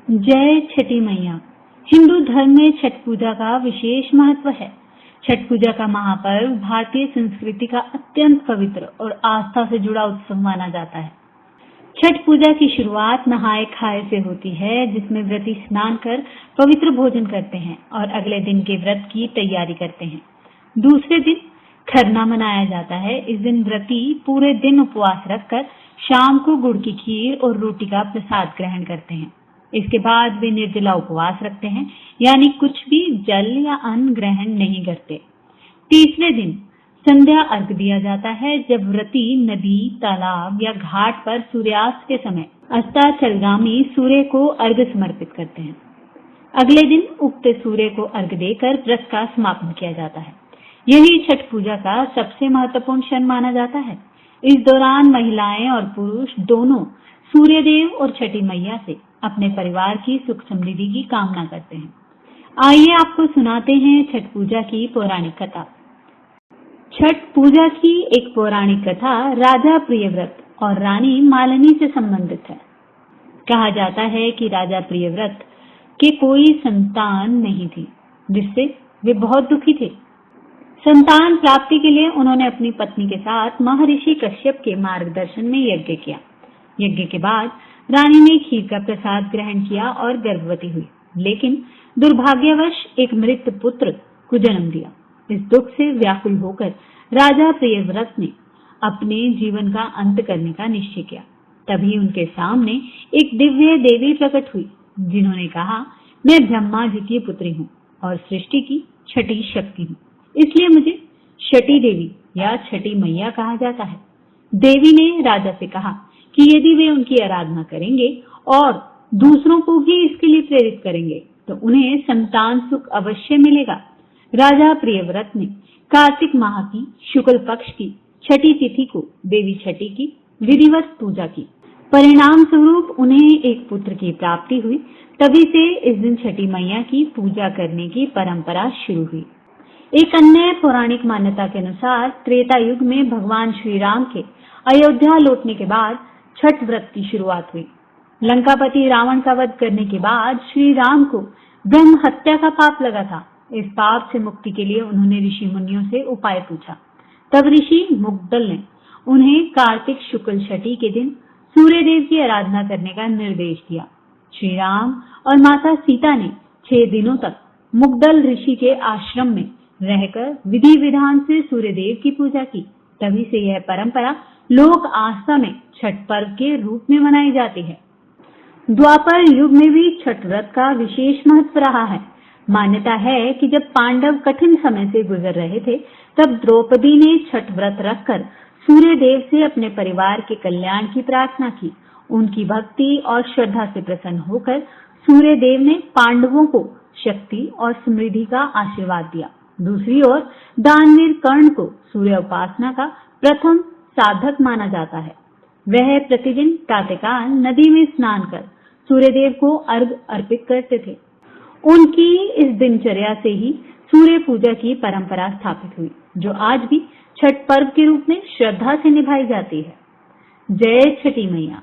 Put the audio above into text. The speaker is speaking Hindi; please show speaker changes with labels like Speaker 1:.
Speaker 1: जय छठी मैया। हिंदू धर्म में छठ पूजा का विशेष महत्व है। छठ पूजा का महापर्व भारतीय संस्कृति का अत्यंत पवित्र और आस्था से जुड़ा उत्सव माना जाता है। छठ पूजा की शुरुआत नहाए खाए से होती है, जिसमें व्रती स्नान कर पवित्र भोजन करते हैं और अगले दिन के व्रत की तैयारी करते हैं। दूसरे दिन खरना मनाया जाता है। इस दिन व्रती पूरे दिन उपवास रखकर शाम को गुड़ की खीर और रोटी का प्रसाद ग्रहण करते हैं। इसके बाद वे निर्जला उपवास रखते हैं, यानी कुछ भी जल या अन्न ग्रहण नहीं करते। तीसरे दिन संध्या अर्घ दिया जाता है, जब व्रती नदी, तालाब या घाट पर सूर्यास्त के समय अस्ताचलगामी सूर्य को अर्घ समर्पित करते हैं। अगले दिन उगते सूर्य को अर्घ देकर व्रत का समापन किया जाता है। यही छठ पूजा का सबसे महत्वपूर्ण क्षण माना जाता है। इस दौरान महिलाएं और पुरुष दोनों सूर्य देव और छठी मैया से अपने परिवार की सुख समृद्धि की कामना करते हैं। आइए आपको सुनाते हैं छठ पूजा की पौराणिक कथा। छठ पूजा की एक पौराणिक कथा राजा प्रियव्रत और रानी मालिनी से संबंधित है। कहा जाता है कि राजा प्रियव्रत के कोई संतान नहीं थी, जिससे वे बहुत दुखी थे। संतान प्राप्ति के लिए उन्होंने अपनी पत्नी के साथ महर्षि कश्यप के मार्गदर्शन में यज्ञ किया। यज्ञ के बाद रानी ने खीर का प्रसाद ग्रहण किया और गर्भवती हुई, लेकिन दुर्भाग्यवश एक मृत पुत्र को जन्म दिया। इस दुख से व्याकुल होकर राजा प्रियव्रत ने अपने जीवन का अंत करने का निश्चय किया। तभी उनके सामने एक दिव्य देवी प्रकट हुई, जिन्होंने कहा, मैं ब्रह्मा जी की पुत्री हूँ और सृष्टि की छठी शक्ति हूँ, इसलिए मुझे छठी देवी या छठी मैया कहा जाता है। देवी ने राजा से कहा कि यदि वे उनकी आराधना करेंगे और दूसरों को भी इसके लिए प्रेरित करेंगे तो उन्हें संतान सुख अवश्य मिलेगा। राजा प्रियव्रत ने कार्तिक माह की शुक्ल पक्ष की छठी तिथि को देवी छठी की विधिवत पूजा की। परिणाम स्वरूप उन्हें एक पुत्र की प्राप्ति हुई। तभी से इस दिन छठी मैया की पूजा करने की परंपरा शुरू हुई। एक अन्य पौराणिक मान्यता के अनुसार त्रेता युग में भगवान श्री राम के अयोध्या लौटने के बाद छठ व्रत की शुरुआत हुई। लंकापति रावण का वध करने के बाद श्री राम को ब्रह्म हत्या का पाप लगा था। इस पाप से मुक्ति के लिए उन्होंने ऋषि मुनियों से उपाय पूछा। तब ऋषि मुग्दल ने उन्हें कार्तिक शुक्ल छठी के दिन सूर्य देव की आराधना करने का निर्देश दिया। श्री राम और माता सीता ने 6 दिनों तक मुग्दल ऋषि के आश्रम में रहकर विधि विधान से सूर्य देव की पूजा की। तभी से यह परंपरा लोक आस्था में छठ पर्व के रूप में मनाई जाती है। द्वापर युग में भी छठ व्रत का विशेष महत्व रहा है। मान्यता है कि जब पांडव कठिन समय से गुजर रहे थे, तब द्रौपदी ने छठ व्रत रखकर सूर्य देव से अपने परिवार के कल्याण की प्रार्थना की। उनकी भक्ति और श्रद्धा से प्रसन्न होकर सूर्य देव ने पांडवों को शक्ति और समृद्धि का आशीर्वाद दिया। दूसरी ओर दानवीर कर्ण को सूर्य उपासना का प्रथम साधक माना जाता है। वह प्रतिदिन प्रातःकाल नदी में स्नान कर सूर्य देव को अर्घ अर्पित करते थे। उनकी इस दिनचर्या से ही सूर्य पूजा की परंपरा स्थापित हुई, जो आज भी छठ पर्व के रूप में श्रद्धा से निभाई जाती है। जय छठी मैया।